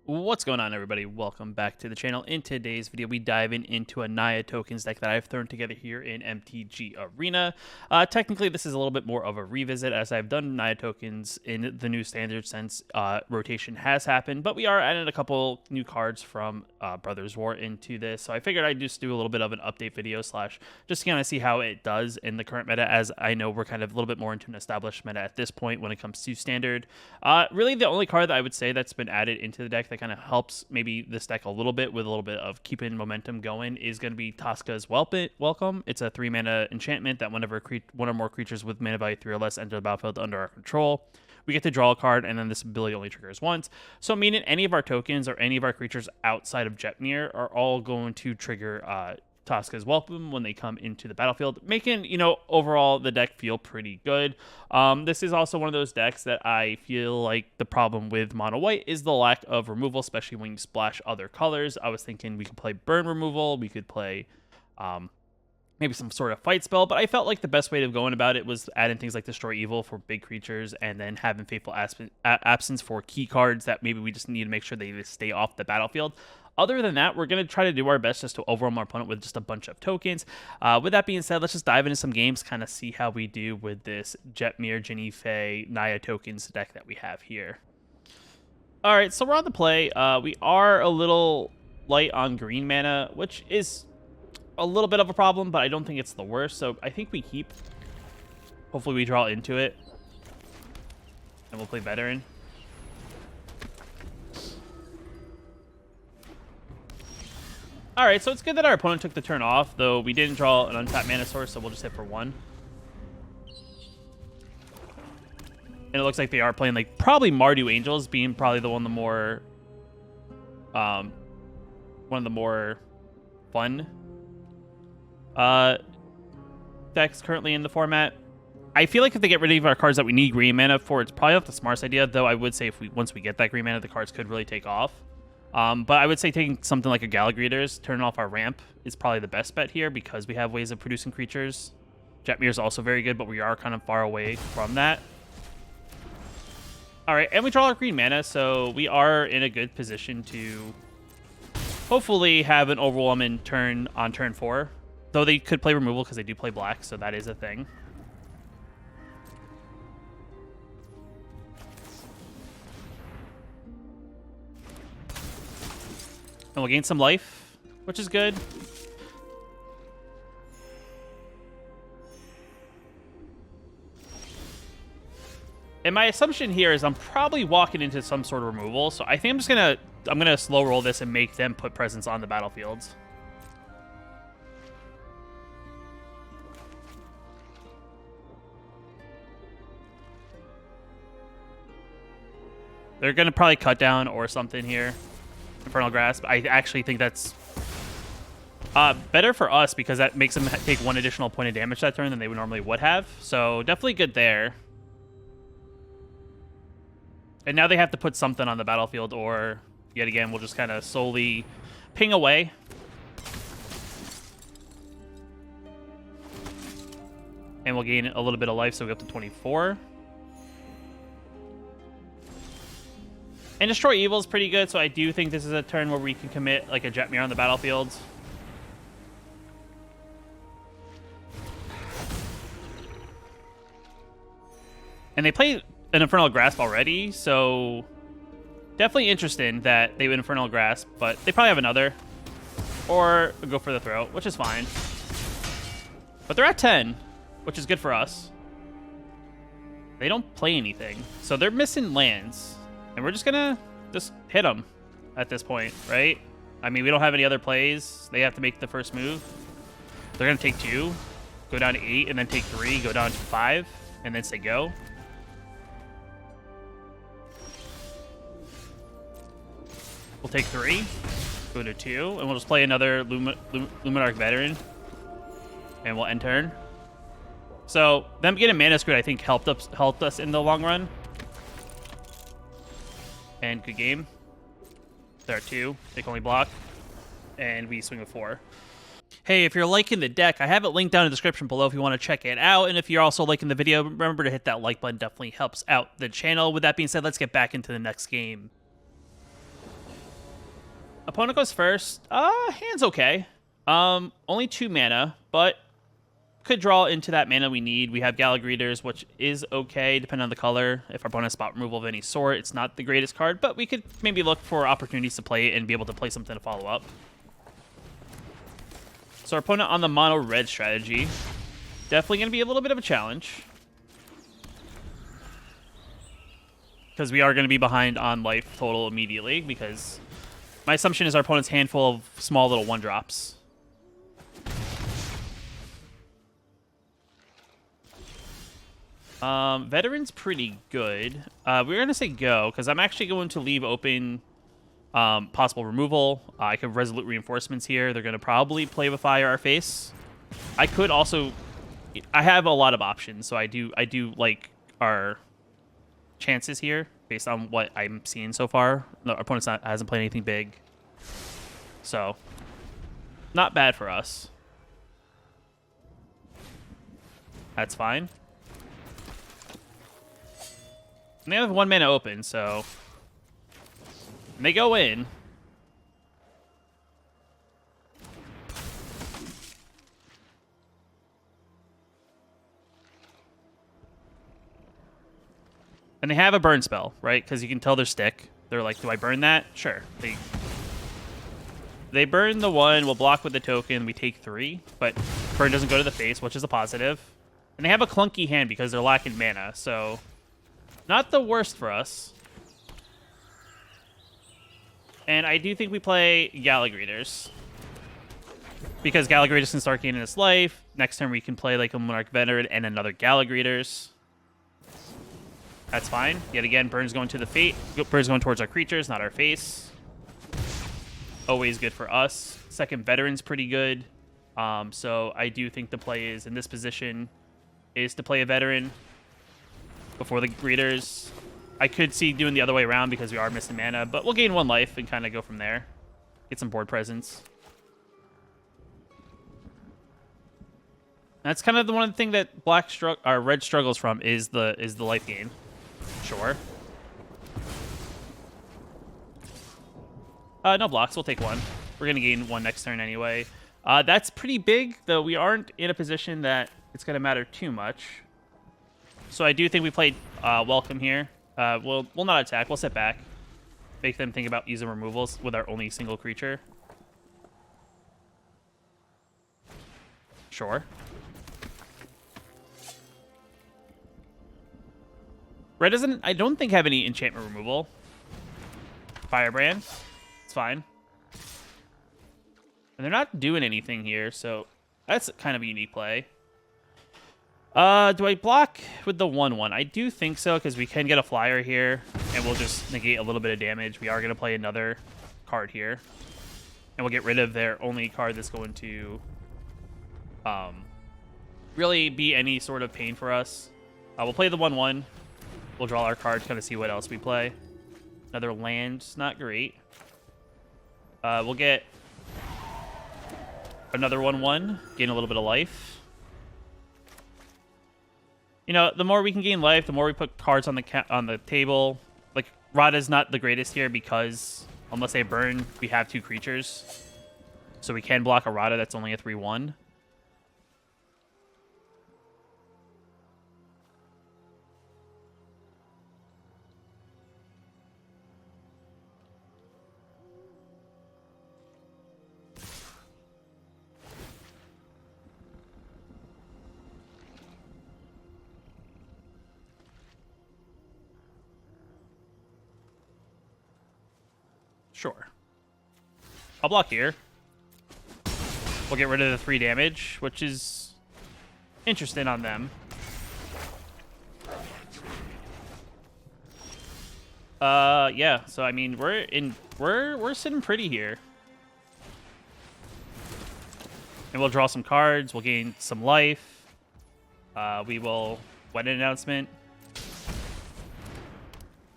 What's going on, everybody? Welcome back to the channel. In today's video, we dive into a Naya tokens deck that I've thrown together here in MTG Arena. Technically, this is a little bit more of a revisit, as I've done Naya tokens in the new standard since rotation has happened, but we are adding a couple new cards from Brothers War into this, so I figured I'd just do a little bit of an update video slash just to kind of see how it does in the current meta, as I know we're kind of a little bit more into an established meta at this point when it comes to standard. Really, the only card that I would say that's been added into the deck that kind of helps maybe this deck a little bit with a little bit of keeping momentum going is going to be Tocasa's Welcome. It's a 3-mana enchantment that whenever one or more creatures with mana value 3 or less enter the battlefield under our control, we get to draw a card, and then this ability only triggers once. So meaning any of our tokens or any of our creatures outside of Jetmir are all going to trigger Tocasa's Welcome when they come into the battlefield, making, overall the deck feel pretty good. This is also one of those decks that I feel like the problem with mono white is the lack of removal, especially when you splash other colors. I was thinking we could play burn removal, we could play maybe some sort of fight spell, but I felt like the best way of going about it was adding things like Destroy Evil for big creatures and then having Fateful Absence for key cards that maybe we just need to make sure they just stay off the battlefield. Other than that, we're going to try to do our best just to overwhelm our opponent with just a bunch of tokens. With that being said, let's just dive into some games, kind of see how we do with this Jetmir, Jinnie Fey, Naya tokens deck that we have here. All right, so we're on the play. We are a little light on green mana, which is a little bit of a problem, but I don't think it's the worst. So I think we keep. Hopefully we draw into it. And we'll play Veteran. All right, so it's good that our opponent took the turn off, though we didn't draw an untapped mana source, so we'll just hit for 1. And it looks like they are playing, like, probably Mardu Angels being probably the one of the more fun decks currently in the format. I feel like if they get rid of our cards that we need green mana for, it's probably not the smartest idea, though I would say once we get that green mana, the cards could really take off. But I would say taking something like a Gallagreators, turning off our ramp, is probably the best bet here because we have ways of producing creatures. Jetmir is also very good, but we are kind of far away from that. All right, and we draw our green mana, so we are in a good position to hopefully have an overwhelming turn on turn 4. Though they could play removal because they do play black, so that is a thing. And we'll gain some life, which is good. And my assumption here is I'm probably walking into some sort of removal, so I think I'm gonna slow roll this and make them put presence on the battlefields. They're gonna probably cut down or something here. Infernal Grasp. I actually think that's better for us because that makes them take 1 additional point of damage that turn than they normally would have. So definitely good there. And now they have to put something on the battlefield, or yet again, we'll just kind of slowly ping away. And we'll gain a little bit of life, so we go up to 24. And Destroy Evil is pretty good, so I do think this is a turn where we can commit like a Jetmir on the battlefield. And they play an Infernal Grasp already, so definitely interesting that they would Infernal Grasp, but they probably have another. Or go for the throat, which is fine. But they're at 10, which is good for us. They don't play anything, so they're missing lands. And we're just gonna hit them at this point, right? I mean, we don't have any other plays. They have to make the first move. They're gonna take 2, go down to 8, and then take 3, go down to 5, and then say go. We'll take 3, go to 2, and we'll just play another Luminarch Veteran, and we'll end turn. So them getting mana screwed, I think, helped us in the long run. And good game. There are 2. They can only block. And we swing a 4. Hey, if you're liking the deck, I have it linked down in the description below if you want to check it out. And if you're also liking the video, remember to hit that like button. Definitely helps out the channel. With that being said, let's get back into the next game. Opponent goes first. Hand's okay. Only 2 mana, but could draw into that mana we need. We have Galagreeters, which is okay, depending on the color. If our opponent has spot removal of any sort, it's not the greatest card, but we could maybe look for opportunities to play it and be able to play something to follow up. So our opponent on the mono red strategy, definitely going to be a little bit of a challenge. Because we are going to be behind on life total immediately, because my assumption is our opponent's handful of small little 1-drops. Veteran's pretty good. We're going to say go, because I'm actually going to leave open possible removal. I could Resolute Reinforcements here. They're going to probably play with Fire our face. I could also... I have a lot of options, so I do like our chances here based on what I'm seeing so far. Our opponent hasn't played anything big. So, not bad for us. That's fine. And they have 1 mana open, so... And they go in. And they have a burn spell, right? Because you can tell their stick. They're like, do I burn that? Sure. They burn the 1, we'll block with the token, we take 3. But burn doesn't go to the face, which is a positive. And they have a clunky hand because they're lacking mana, so... Not the worst for us. And I do think we play Galagreeters. Because Galagreeters can start gaining its life. Next turn we can play like a Monarch Veteran and another Galagreeters. That's fine. Yet again, Burn's going to the Fate. Burn's going towards our creatures, not our face. Always good for us. Second Veteran's pretty good. So I do think the play is, in this position, is to play a Veteran before the Greeters. I could see doing the other way around because we are missing mana, but we'll gain 1 life and kind of go from there. Get some board presence. That's kind of the one thing that red struggles from is the life gain. Sure. No blocks. We'll take 1. We're gonna gain 1 next turn anyway. That's pretty big, though we aren't in a position that it's gonna matter too much. So I do think we played welcome here. We'll not attack. We'll sit back. Make them think about using removals with our only single creature. Sure. Red doesn't, I don't think, have any enchantment removal. Firebrand. It's fine. And they're not doing anything here, so that's kind of a unique play. Do I block with the 1/1? I do think so, because we can get a flyer here, and we'll just negate a little bit of damage. We are going to play another card here. And we'll get rid of their only card that's going to really be any sort of pain for us. We'll play the 1/1. We'll draw our cards, kind of see what else we play. Another land, not great. We'll get another 1/1, gain a little bit of life. You know, the more we can gain life, the more we put cards on the table. Like, Rada's not the greatest here because, unless they burn, we have 2 creatures. So we can block a Rada that's only a 3/1. Sure. I'll block here. We'll get rid of the 3 damage, which is interesting on them. Yeah. So I mean, we're sitting pretty here, and we'll draw some cards. We'll gain some life. We will wedding announcement.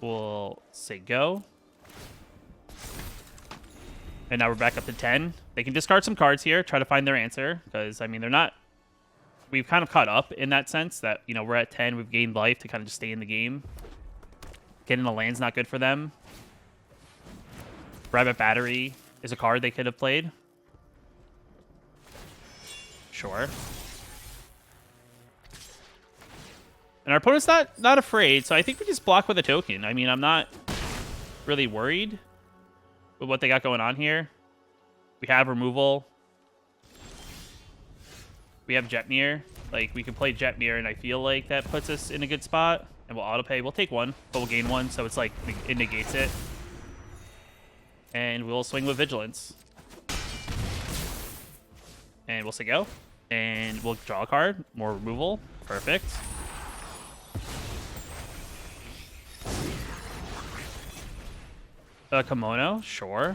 We'll say go. And now we're back up to 10. They can discard some cards here, try to find their answer, because, I mean, they're not... We've kind of caught up in that sense that, you know, we're at 10, we've gained life to kind of just stay in the game. Getting a land's not good for them. Rabbit Battery. is a card they could have played. Sure. And our opponent's not afraid, so I think we just block with a token. I mean, I'm not really worried with what they got going on here. We have removal. We have Jetmir. Like, we can play Jetmir, and I feel like that puts us in a good spot. And we'll autopay. We'll take one, but we'll gain one, so it's like it negates it. And we'll swing with Vigilance. And we'll say go. And we'll draw a card. More removal. Perfect. Kimono, sure.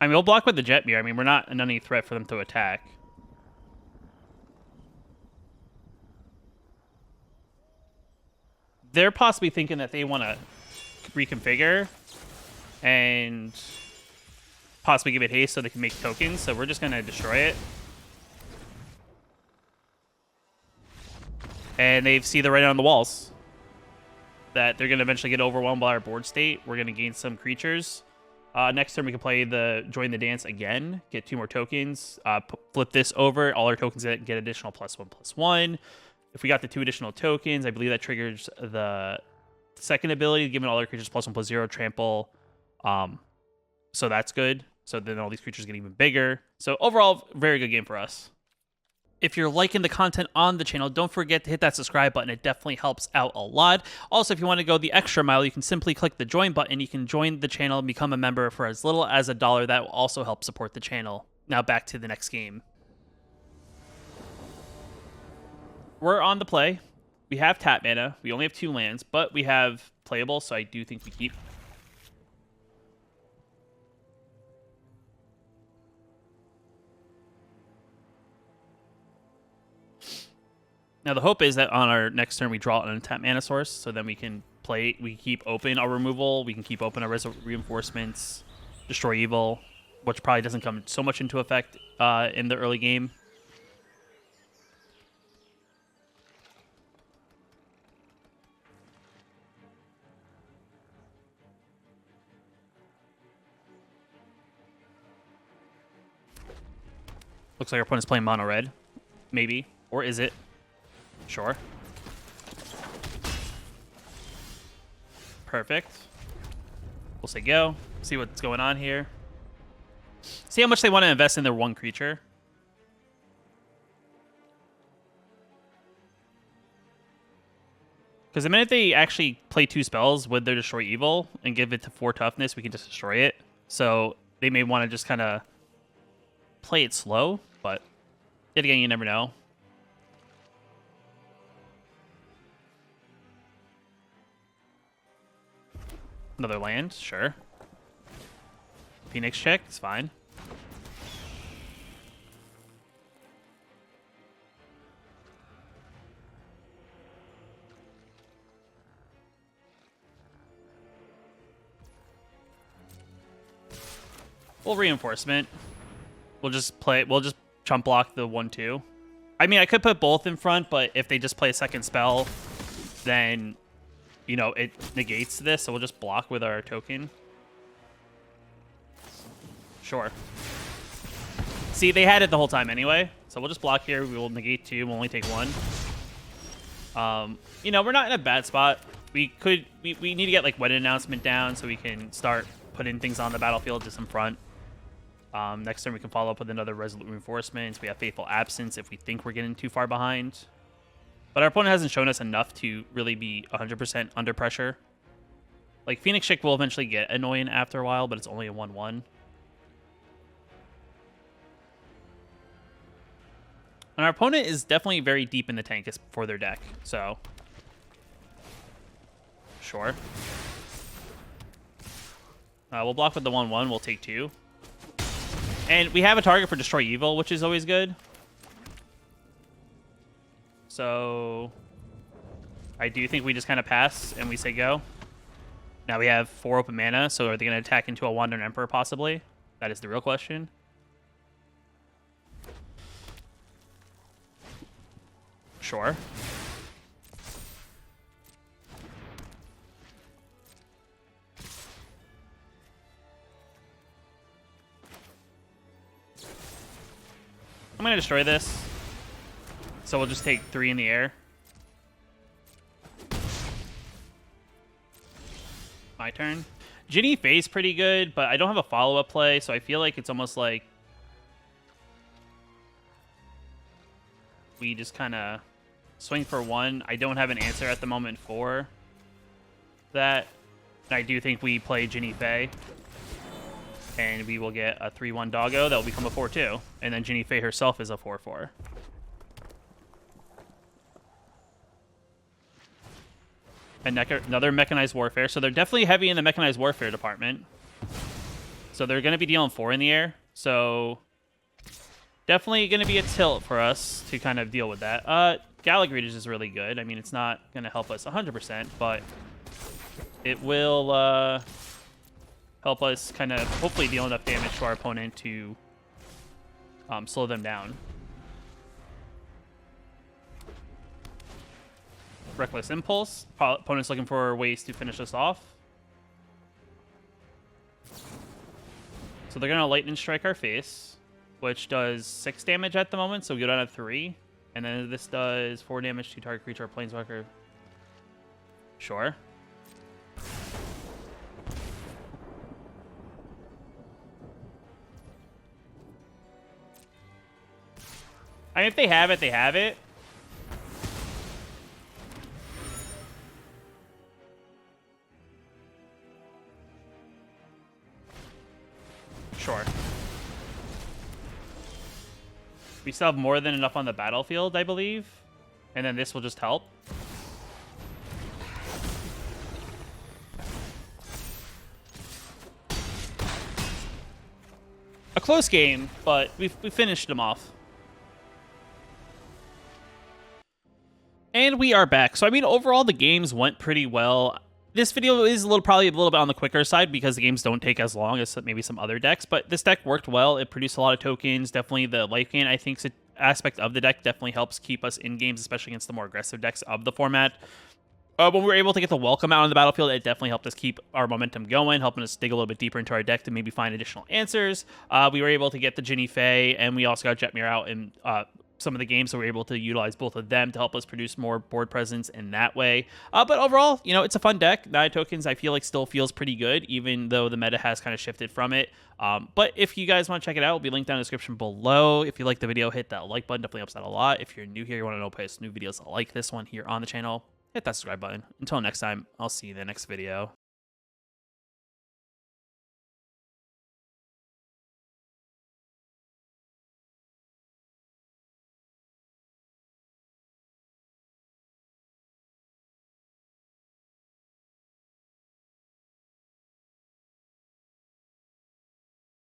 I mean, we'll block with the Jetmir. I mean, we're not any threat for them to attack. They're possibly thinking that they want to reconfigure and possibly give it haste so they can make tokens, so we're just going to destroy it. And they see the writing on the walls that they're going to eventually get overwhelmed by our board state. We're going to gain some creatures. Next turn, we can play the Join the Dance again, get 2 more tokens, flip this over. All our tokens get additional +1/+1. If we got the 2 additional tokens, I believe that triggers the second ability, giving all our creatures +1/+0, trample. So that's good. So then all these creatures get even bigger. So overall, very good game for us. If you're liking the content on the channel, don't forget to hit that subscribe button. It definitely helps out a lot. Also, if you want to go the extra mile, you can simply click the join button. You can join the channel and become a member for as little as $1. That will also help support the channel. Now back to the next game. We're on the play. We have tap mana. We only have 2 lands, but we have playable, so I do think we keep. Now, the hope is that on our next turn, we draw an untapped mana source, so then we can play, we keep open our removal, we can keep open our reinforcements, destroy evil, which probably doesn't come so much into effect in the early game. Looks like our opponent's playing mono red, maybe, or is it? Sure. Perfect. We'll say go. See what's going on here. See how much they want to invest in their 1 creature. Because the minute they actually play 2 spells with their Destroy Evil and give it to 4 toughness, we can just destroy it. So they may want to just kind of play it slow, but yet again, you never know. Another land, sure. Phoenix check, it's fine. We'll reinforcement. We'll just chump block the 1/2. I mean, I could put both in front, but if they just play a second spell, then you know, it negates this, so we'll just block with our token. Sure. See, they had it the whole time anyway, so we'll just block here. We will negate 2. We'll only take 1. You know, we're not in a bad spot. We need to get, like, wedding announcement down so we can start putting things on the battlefield just in front. Next turn, we can follow up with another Resolute Reinforcements. We have Faithful Absence if we think we're getting too far behind. But our opponent hasn't shown us enough to really be 100% under pressure. Like, Phoenix Chick will eventually get annoying after a while, but it's only a 1/1. And our opponent is definitely very deep in the tank for their deck, so... Sure. We'll block with the 1/1. We'll take 2. And we have a target for Destroy Evil, which is always good. So I do think we just kind of pass and we say go. Now we have 4 open mana, so are they going to attack into a Wandering Emperor possibly? That is the real question. Sure. I'm gonna destroy this. So we'll just take 3 in the air. My turn. Ginny Faye's pretty good, but I don't have a follow-up play, so I feel like it's almost like we just kind of swing for 1. I don't have an answer at the moment for that. I do think we play Ginny Faye, and we will get a 3-1 doggo that will become a 4-2, and then Ginny Faye herself is a 4-4. And another mechanized warfare. So they're definitely heavy in the mechanized warfare department. So they're going to be dealing 4 in the air. So definitely going to be a tilt for us to kind of deal with that. Gallagreeters is really good. I mean, it's not going to help us 100%, but it will help us kind of hopefully deal enough damage to our opponent to slow them down. Reckless Impulse. Opponent's looking for ways to finish us off. So they're going to Lightning Strike our face, which does 6 damage at the moment, so we go down to 3. And then this does 4 damage to target creature or planeswalker. Sure. I mean, if they have it, they have it. Sure. We still have more than enough on the battlefield, I believe. And then this will just help. A close game, but we finished them off. And we are back. So, I mean, overall, the games went pretty well. This video is probably a little bit on the quicker side because the games don't take as long as maybe some other decks, but this deck worked well. It produced a lot of tokens. Definitely the life gain, I think, aspect of the deck definitely helps keep us in games, especially against the more aggressive decks of the format. When we were able to get the welcome out on the battlefield, it definitely helped us keep our momentum going, helping us dig a little bit deeper into our deck to maybe find additional answers. We were able to get the Ginny Faye, and we also got Jetmir out in some of the games, so we're able to utilize both of them to help us produce more board presence in that way. But overall, you know, it's a fun deck. Naya Tokens, I feel like, still feels pretty good, even though the meta has kind of shifted from it. But if you guys want to check it out, it'll be linked down in the description below. If you like the video, hit that like button. Definitely helps out a lot. If you're new here, you want to know post new videos like this one here on the channel, hit that subscribe button. Until next time, I'll see you in the next video.